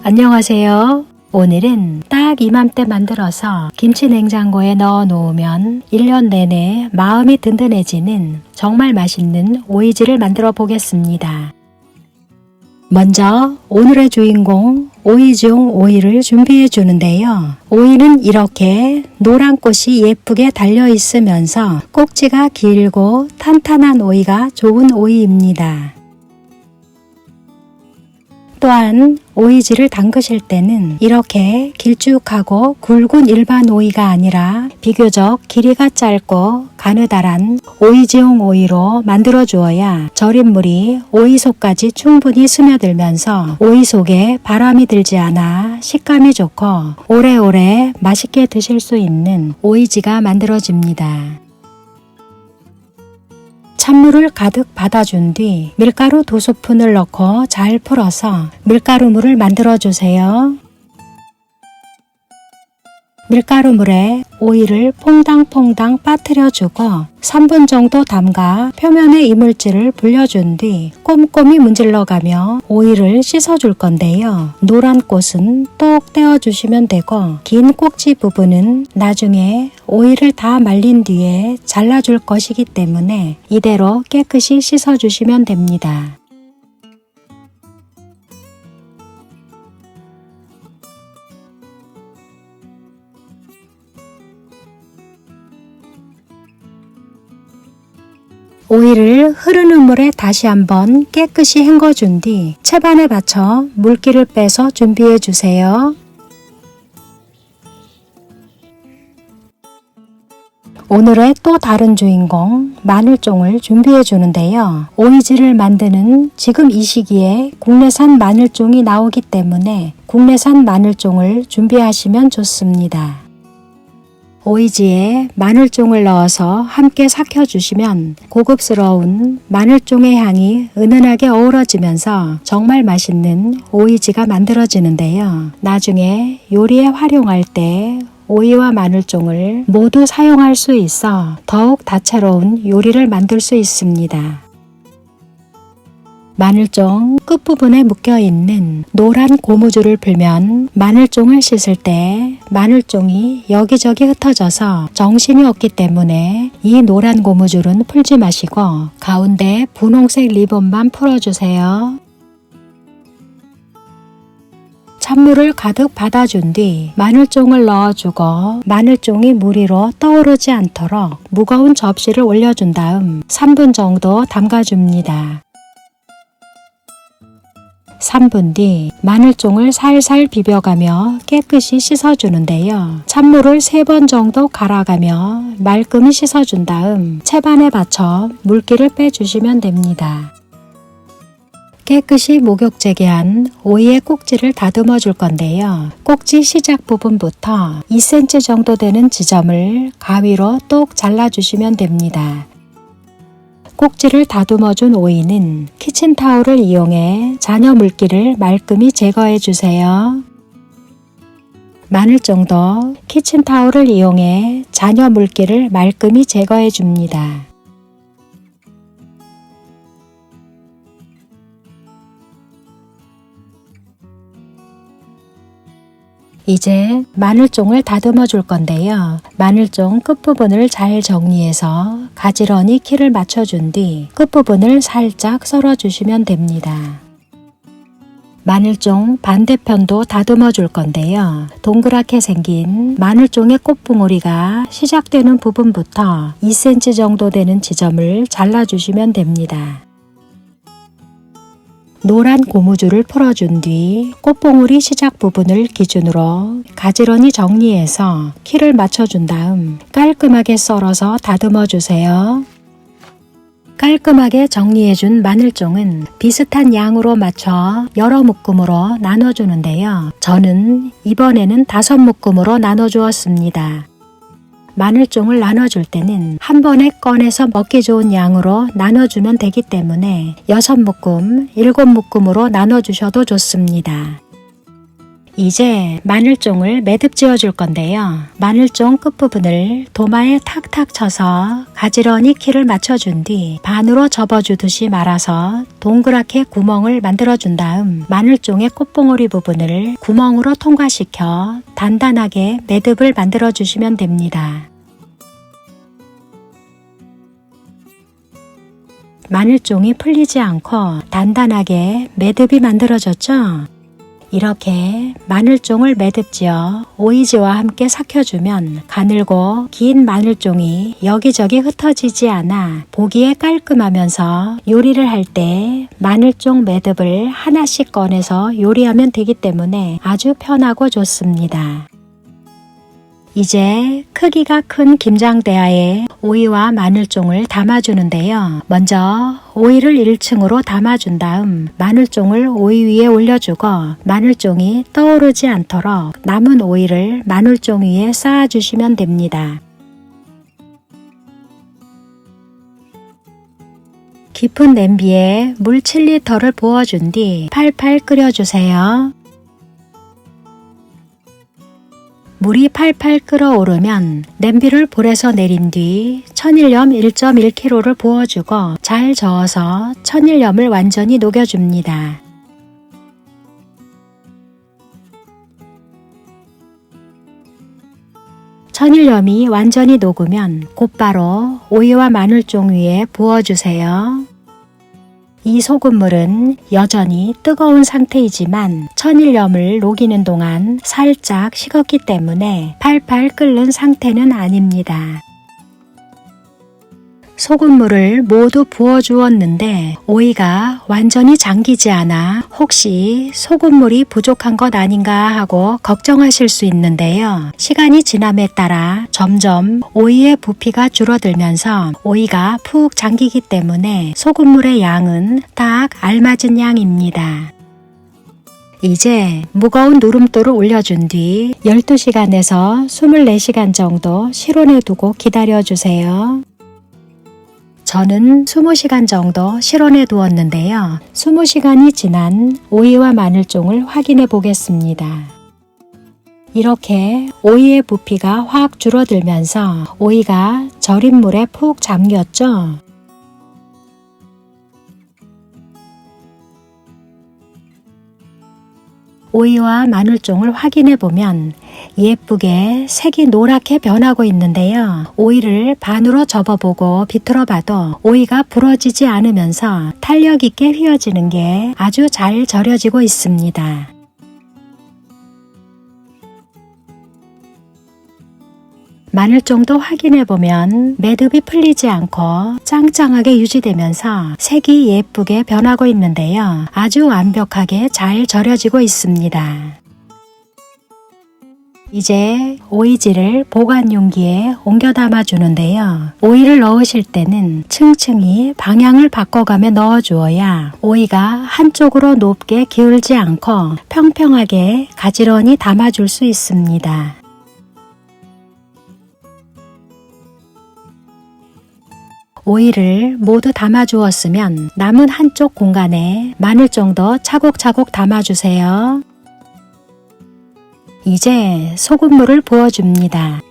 안녕하세요. 오늘은 딱 이맘때 만들어서 김치 냉장고에 넣어 놓으면 1년 내내 마음이 든든해지는 정말 맛있는 오이지를 만들어 보겠습니다. 먼저 오늘의 주인공 오이지용 오이를 준비해 주는데요. 오이는 이렇게 노란 꽃이 예쁘게 달려 있으면서 꼭지가 길고 탄탄한 오이가 좋은 오이입니다. 또한 오이지를 담그실 때는 이렇게 길쭉하고 굵은 일반 오이가 아니라 비교적 길이가 짧고 가느다란 오이지용 오이로 만들어 주어야 절임물이 오이 속까지 충분히 스며들면서 오이 속에 바람이 들지 않아 식감이 좋고 오래오래 맛있게 드실 수 있는 오이지가 만들어집니다. 찬물을 가득 받아준 뒤 밀가루 2스푼을 넣고 잘 풀어서 밀가루물을 만들어 주세요. 밀가루물에 오이를 퐁당퐁당 빠뜨려 주고 3분 정도 담가 표면의 이물질을 불려준 뒤 꼼꼼히 문질러가며 오이를 씻어줄 건데요. 노란 꽃은 똑 떼어주시면 되고 긴 꼭지 부분은 나중에 오이를 다 말린 뒤에 잘라줄 것이기 때문에 이대로 깨끗이 씻어주시면 됩니다. 오이를 흐르는 물에 다시 한번 깨끗이 헹궈준 뒤 채반에 받쳐 물기를 빼서 준비해 주세요. 오늘의 또 다른 주인공 마늘종을 준비해 주는데요. 오이지를 만드는 지금 이 시기에 국내산 마늘종이 나오기 때문에 국내산 마늘종을 준비하시면 좋습니다. 오이지에 마늘종을 넣어서 함께 삭혀주시면 고급스러운 마늘종의 향이 은은하게 어우러지면서 정말 맛있는 오이지가 만들어지는데요. 나중에 요리에 활용할 때 오이와 마늘종을 모두 사용할 수 있어 더욱 다채로운 요리를 만들 수 있습니다. 마늘종 끝부분에 묶여있는 노란 고무줄을 풀면 마늘종을 씻을 때 마늘종이 여기저기 흩어져서 정신이 없기 때문에 이 노란 고무줄은 풀지 마시고 가운데 분홍색 리본만 풀어주세요. 찬물을 가득 받아준 뒤 마늘종을 넣어주고 마늘종이 물 위로 떠오르지 않도록 무거운 접시를 올려준 다음 3분 정도 담가줍니다. 3분 뒤 마늘종을 살살 비벼가며 깨끗이 씻어주는데요. 찬물을 3번 정도 갈아가며 말끔히 씻어준 다음 채반에 받쳐 물기를 빼주시면 됩니다. 깨끗이 목욕제기한 오이의 꼭지를 다듬어 줄 건데요. 꼭지 시작 부분부터 2cm 정도 되는 지점을 가위로 똑 잘라주시면 됩니다. 꼭지를 다듬어준 오이는 키친타올을 이용해 잔여 물기를 말끔히 제거해 주세요. 마늘종도 키친타올을 이용해 잔여 물기를 말끔히 제거해 줍니다. 이제 마늘종을 다듬어 줄 건데요. 마늘종 끝부분을 잘 정리해서 가지런히 키를 맞춰준 뒤 끝부분을 살짝 썰어 주시면 됩니다. 마늘종 반대편도 다듬어 줄 건데요. 동그랗게 생긴 마늘종의 꽃봉오리가 시작되는 부분부터 2cm 정도 되는 지점을 잘라주시면 됩니다. 노란 고무줄을 풀어준 뒤 꽃봉오리 시작 부분을 기준으로 가지런히 정리해서 키를 맞춰준 다음 깔끔하게 썰어서 다듬어 주세요. 깔끔하게 정리해준 마늘종은 비슷한 양으로 맞춰 여러 묶음으로 나눠주는데요. 저는 이번에는 5묶음으로 나눠주었습니다. 마늘종을 나눠줄 때는 한 번에 꺼내서 먹기 좋은 양으로 나눠주면 되기 때문에 6묶음, 7묶음으로 나눠주셔도 좋습니다. 이제 마늘종을 매듭 지어줄 건데요. 마늘종 끝부분을 도마에 탁탁 쳐서 가지런히 키를 맞춰준 뒤 반으로 접어주듯이 말아서 동그랗게 구멍을 만들어준 다음 마늘종의 꽃봉오리 부분을 구멍으로 통과시켜 단단하게 매듭을 만들어주시면 됩니다. 마늘종이 풀리지 않고 단단하게 매듭이 만들어졌죠? 이렇게 마늘종을 매듭지어 오이지와 함께 삭혀주면 가늘고 긴 마늘종이 여기저기 흩어지지 않아 보기에 깔끔하면서 요리를 할 때 마늘종 매듭을 하나씩 꺼내서 요리하면 되기 때문에 아주 편하고 좋습니다. 이제 크기가 큰 김장대야에 오이와 마늘종을 담아주는데요. 먼저 오이를 1층으로 담아준 다음 마늘종을 오이 위에 올려주고 마늘종이 떠오르지 않도록 남은 오이를 마늘종 위에 쌓아주시면 됩니다. 깊은 냄비에 물 7리터를 부어준 뒤 팔팔 끓여주세요. 물이 팔팔 끓어오르면 냄비를 불에서 내린 뒤 천일염 1.1kg를 부어주고 잘 저어서 천일염을 완전히 녹여줍니다. 천일염이 완전히 녹으면 곧바로 오이와 마늘종 위에 부어주세요. 이 소금물은 여전히 뜨거운 상태이지만 천일염을 녹이는 동안 살짝 식었기 때문에 팔팔 끓는 상태는 아닙니다. 소금물을 모두 부어주었는데 오이가 완전히 잠기지 않아 혹시 소금물이 부족한 것 아닌가 하고 걱정하실 수 있는데요. 시간이 지남에 따라 점점 오이의 부피가 줄어들면서 오이가 푹 잠기기 때문에 소금물의 양은 딱 알맞은 양입니다. 이제 무거운 누름돌을 올려준 뒤 12시간에서 24시간 정도 실온에 두고 기다려주세요. 저는 20시간 정도 실온에 두었는데요. 20시간이 지난 오이와 마늘종을 확인해 보겠습니다. 이렇게 오이의 부피가 확 줄어들면서 오이가 절인 물에 푹 잠겼죠? 오이와 마늘종을 확인해 보면 예쁘게 색이 노랗게 변하고 있는데요. 오이를 반으로 접어보고 비틀어 봐도 오이가 부러지지 않으면서 탄력 있게 휘어지는 게 아주 잘 절여지고 있습니다. 마늘종도 확인해보면 매듭이 풀리지 않고 짱짱하게 유지되면서 색이 예쁘게 변하고 있는데요. 아주 완벽하게 잘 절여지고 있습니다. 이제 오이지를 보관 용기에 옮겨 담아 주는데요. 오이를 넣으실 때는 층층이 방향을 바꿔가며 넣어 주어야 오이가 한쪽으로 높게 기울지 않고 평평하게 가지런히 담아 줄 수 있습니다. 오이를 모두 담아 주었으면 남은 한쪽 공간에 마늘 정도 차곡차곡 담아 주세요. 이제 소금물을 부어줍니다.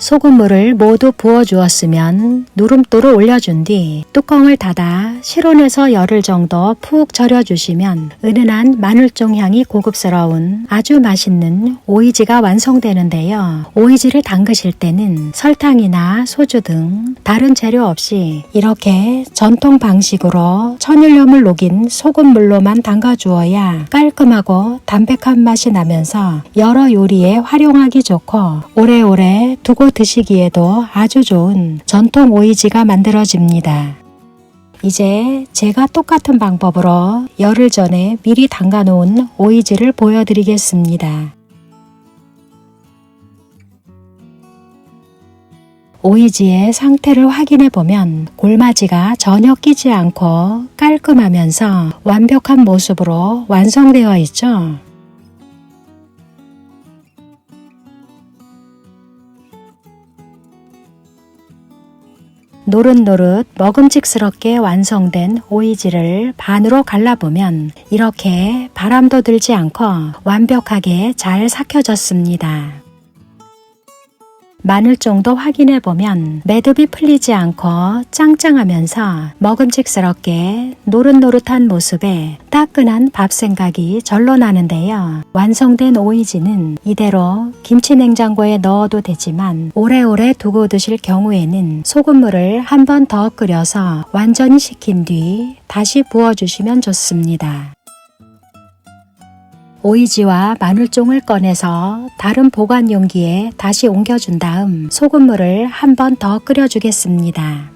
소금물을 모두 부어주었으면 누름돌을 올려준 뒤 뚜껑을 닫아 실온에서 열흘 정도 푹 절여주시면 은은한 마늘종 향이 고급스러운 아주 맛있는 오이지가 완성되는데요. 오이지를 담그실 때는 설탕이나 소주 등 다른 재료 없이 이렇게 전통 방식으로 천일염을 녹인 소금물로만 담가주어야 깔끔하고 담백한 맛이 나면서 여러 요리에 활용하기 좋고 오래오래 두고 드시기에도 아주 좋은 전통 오이지가 만들어집니다. 이제 제가 똑같은 방법으로 열흘 전에 미리 담가 놓은 오이지를 보여드리겠습니다. 오이지의 상태를 확인해 보면 골마지가 전혀 끼지 않고 깔끔하면서 완벽한 모습으로 완성되어 있죠. 노릇노릇 먹음직스럽게 완성된 오이지를 반으로 갈라보면 이렇게 바람도 들지 않고 완벽하게 잘 삭혀졌습니다. 마늘종도 확인해보면 매듭이 풀리지 않고 짱짱하면서 먹음직스럽게 노릇노릇한 모습에 따끈한 밥 생각이 절로 나는데요. 완성된 오이지는 이대로 김치냉장고에 넣어도 되지만 오래오래 두고 드실 경우에는 소금물을 한 번 더 끓여서 완전히 식힌 뒤 다시 부어주시면 좋습니다. 오이지와 마늘종을 꺼내서 다른 보관 용기에 다시 옮겨준 다음 소금물을 한 번 더 끓여주겠습니다.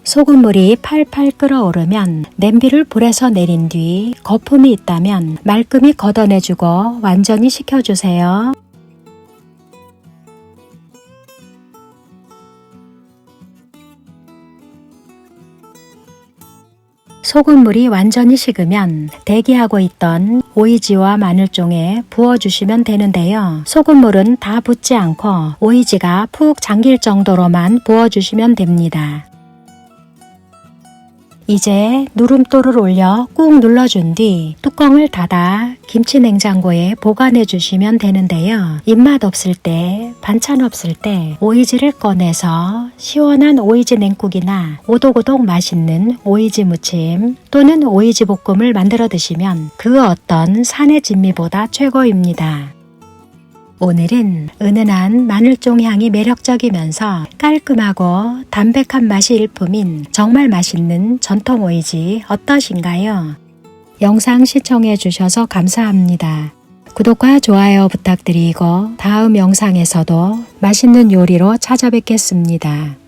소금물이 팔팔 끓어오르면 냄비를 불에서 내린 뒤 거품이 있다면 말끔히 걷어내주고 완전히 식혀주세요. 소금물이 완전히 식으면 대기하고 있던 오이지와 마늘종에 부어주시면 되는데요. 소금물은 다 붓지 않고 오이지가 푹 잠길 정도로만 부어주시면 됩니다. 이제 누름돌을 올려 꾹 눌러준 뒤 뚜껑을 닫아 김치냉장고에 보관해 주시면 되는데요. 입맛 없을 때, 반찬 없을 때 오이지를 꺼내서 시원한 오이지 냉국이나 오독오독 맛있는 오이지 무침 또는 오이지 볶음을 만들어 드시면 그 어떤 산의 진미보다 최고입니다. 오늘은 은은한 마늘종 향이 매력적이면서 깔끔하고 담백한 맛이 일품인 정말 맛있는 전통 오이지 어떠신가요? 영상 시청해 주셔서 감사합니다. 구독과 좋아요 부탁드리고 다음 영상에서도 맛있는 요리로 찾아뵙겠습니다.